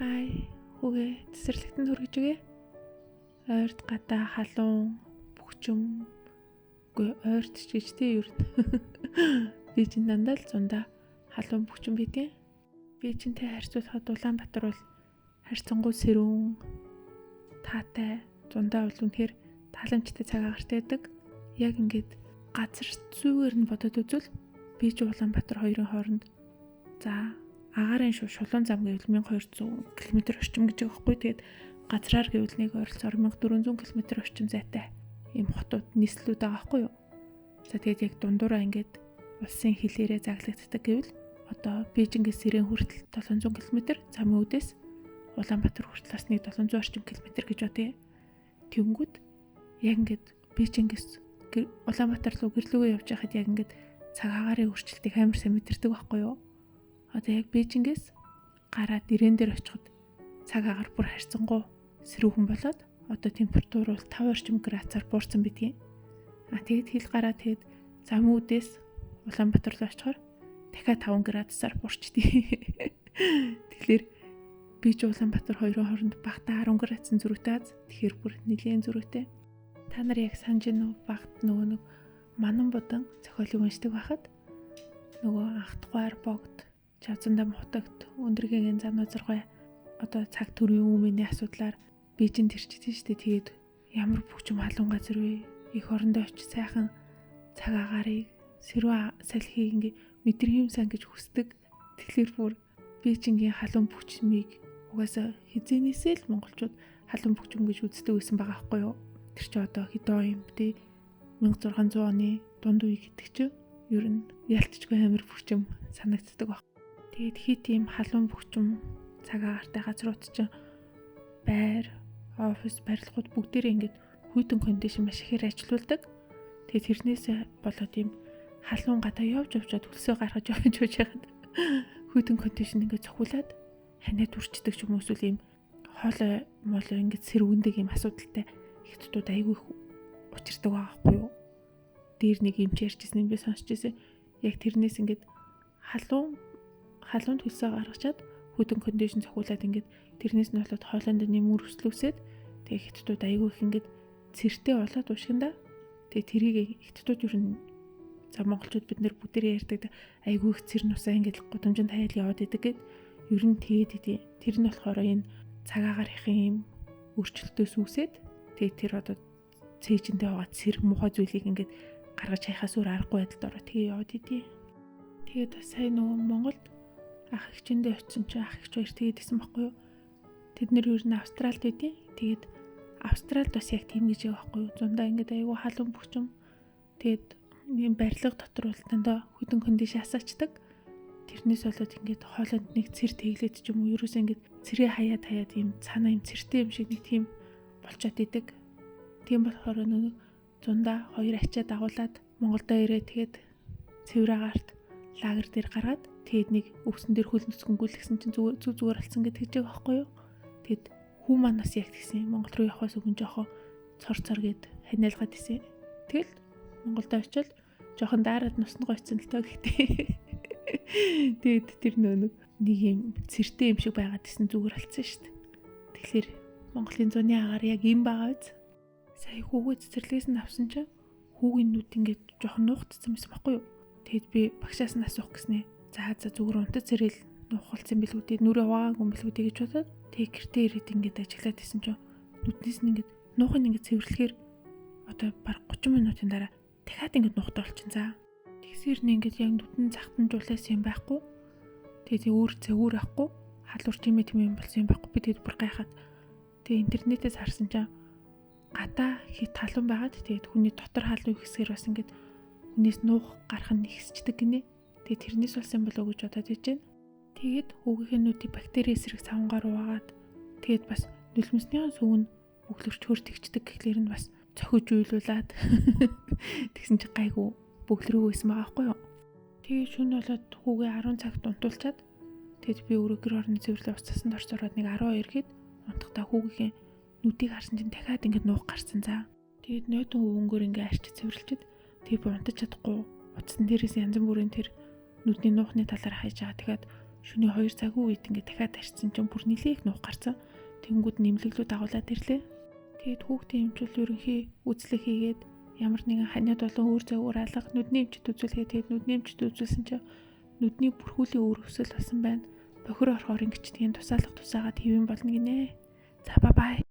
Хай хүүгээ цэцэрлэгтэн хүргэж өгье. Ойрд гадаа халуун бөхчөм үгүй ойрд ч гэж тий юу. Би чинь дандаа л зундаа халуун бөхчөм бидیں۔ Би чинтэй харьцуулахад Улаанбаатар бол харьцангуй сэрүүн таатай зундаа бол үнэхээр тааламжтай цаг агаартай байдаг. Яг ингээд газар зүйгээр нь бодоод үзвэл би ч Улаанбаатар хоёрын хооронд за агаарын шулуун зам гэвэл 1200 км орчим гэж байгаа байхгүй. Тэгээд газраар гэвэл нэг ойролцоогоор 1400 км орчим зайтай ийм хотууд нийслүүд байгаа байхгүй юу. За тэгээд яг дундуураа ингээд улсын хилээрээ заглагддаг гэвэл одоо Бээжингээс Сэрэн хүртэл 700 км, замын үдээс Улаанбаатар хүртэл бас нэг 700 орчим км гэж бодъё. Тэнгүүд яг ингээд Бээжингээс Улаанбаатар руу гэрлүүгээ явж байхад яг ингээд цаг агаарын өөрчлөлтийг амар сайн мэдэрдэг байхгүй юу. Одоо яг Бээжингээс гараад ирээн дээр очиход цаг агаар бүр харьцангуй сэрүүхэн болоод одоо температур бол 5 орчим градусаар буурсан бидгийг. Тэгээд хил гараад тэгээд замын үдээс Улаанбаатар руу очихоор дахиад 5 градусаар буурчдээ. Тэгэхээр би ч Улаанбаатар хоёрын хооронд багтаа 10 градусын зөрүүтэй аз. Тэгэхээр бүр нэлийн зөрүүтэй. Та нар яг санаж байна уу? Багт нөгөө нэг манан будан зохиолыг уншдаг байхад нөгөө анхдугаар богд чавцандаа мутагт өндөргийн замнууд зургай одоо цаг төрийн өмнөний асуудлаар Бээжинд ирчихсэн шүү дээ. Тэгээд ямар бөхчөм халуун газар вэ? Их орондоо очиж сайхан цаг агаарыг сэрүүн салхийг ингээ мэдрэх юмсан гэж хүсдэг. Тэгэхээр бүр Бээжингийн халуун бөхчмийг угаасаа хизээнээсээ л монголчууд халуун бөхчм гэж үздэг байсан байгаа байхгүй юу? Тэр чи одоо хэдэн юм бэ? 1600 оны дунд үе гэдэг чинь ер нь ялцчгүй амир бөхчм санагддаг баг. Тэгээд хит ийм халуун бөхчм цаг агаартай газрууд чинь байр, офис, барилгууд бүгдээрээ ингээд хүйтэн кондишн маш ихээр ажилуулдаг. Тэгээд тэрнээс болоод ийм халуун гадаа явж хөлсөө гаргаж явж байхад хүйтэн кондишн ингээд цохиулаад ханиад үрчдэг ч юм уу эсвэл ийм хоолой молоо ингээд сэрвэндэг ийм асуудалтай хятадууд айгүй их учирдаг байгаа байхгүй юу. Дээр нэг юм ярьжсэн юм би сонсч байсан. Яг тэрнээс ингээд халуун хөлсөө гаргачаад хүйтэн кондишн цохиулаад ингээд тэрнээс нь болоод хоолойнд нэмэр өслөвсөд тэгээ хятадууд айгүй их ингээд цэртэй болоод уушгинда тэгээ тэрийг хятадууд ер нь за монголчууд бид нэр бүгдээрээ ярьдаг айгүй их цэр нусаа ингээд гудамжинд хаяал яваад идэг гэд ер нь тэгээд идэв. Тэр нь болохоор энэ цаг агаарынхын юм өөрчлөлтөөс үүсээд тэгээд тэр одоо цээжиндээ байгаа цэр муухай зүйлийг ингээд гаргаж хайхаас өөр аргагүй байдалд ороо тэгээ яваад идэв. Тэгээд бас сайн нөгөө Монголд ах эгчэндээ очисон чи ах эгч хоёр тэгээд исэн байхгүй юу. Тэд нэр ер нь Австралид байдیں۔ Тэгээд Австралид бас яг тийм гэж байгаа байхгүй юу. Зундаа ингээд айгүй халуун бөхчм. Тэгээд ийм барилга дотор бол дандаа хүйтэн кондишн асаачдаг. Тэрнээс болоод ингээд хоолойнд нэг цэр тэглээд ч юм уу ерөөсөө ингээд цэрээ хаяад ийм цаанаа ийм цэртэй юм шиг нэг тийм болчоод идэг. Тийм болохоор нөгөө зундаа хоёр ачаа дагуулад Монголдо ирээ тэгээд цэвэр агаарт лагер дээр гаргаад тэгээд нэг өвсөн дээр хөл нүцгэнгүүлсэн чинь зүгээр алцсан гэдэг ч байгаа байхгүй юу. Тэгэд хүү маань бас яг тэгсэн Монгол руу явахаас өмнө жоохоо цор гэд ханиалгаад исэн. Тэгэл Монголд очил жоохон даарад нусна гойцсон л тоо гэхдээ. Тэгээд тэр нэг юм цэртэй юм шиг байгаад исэн зүгээр алцсан шүү дээ. Тэгэхээр Монголын зуны агаар яг юм байгаа биз. Сая хүүгээ цэцэрлэгээс нь авсан чинь хүүгийн нүд ингээд жоохон нуугдсан байсан байхгүй юу. Тэгэд би багшаас нь асуух гэснээ. За зүгээр унтаж цэрэл нуухалцсан билүү дээ. Нүрээ хуваагүй билүү дээ гэж бодоод тэг гэртээ ирээд ингээд ажиллаад исэн чинь нүднээс нь ингээд нуухын ингээд цэвэрлэхээр одоо баг 30 минутын дараа дахиад ингээд нуухтай болчихсон. За тэгсээр нь ингээд яг нүдэн захтанжуулаас юм байхгүй. Тэгээд өөр цэвэр авахгүй халуурч юм болсон юм байхгүй. Би тэгэд бүр гайхаад тэг интернетээс харсан чинь гадаа хит халуун байгаад тэгээд хүний дотор халуун ихсгэр бас ингээд хүнээс нуух гарах нь ихсчдэг гинэ. Тэгээд тэрнээс болсон болов уу гэж бодоод байж байна. Тэгээд хүүгийн нүдийг бактери эсрэг савнгаар угаад тэгээд бас нулимсны сүүн бөглөрч хөртөгчдөг гэхлээр нь бас цохиж уйлуулад тэгсэн чи гайгүй бөглөрөө байсан байгаа байхгүй юу. Тэгээд шөнө болоод хүүгээ 10 цагт унтуулчаад тэгээд би өөрөө гэр орны цэвэрлээ уцсанд орцороод нэг 12 гээд унтахтаа хүүгийн нүдийг харсан чинь дахиад ингээд нуух гарсан. За тэгээд нойтон өвөнгөөр ингээд арчиж цэвэрлчихэд тэгээд унтаж чадахгүй утсан дээрээс янз бүрийн тэр нүдний нуухны талаар хайж байгаа. Тэгэхээр Шөнийн 2 цагийн үед ингээд дахиад тарьсан чинь бүр нилээх нуух гарсан. Тэнгүүд нэмлэглүүд агуулад ирлээ. Тэгээд хүүхдийн эмчүүл ерөнхий үзлэг хийгээд ямар нэгэн ханиад болон өөр зовгоор алга нүдний эмчт үзүүлэхэд тэгээд нүдний эмчт үзүүлсэн чинь нүдний бүрхүүлийн өөр өсөл болсон байна. Бохир орохоор ингэчдгийн тусаалах тусаагаад хэвэн болно гинэ. За бай.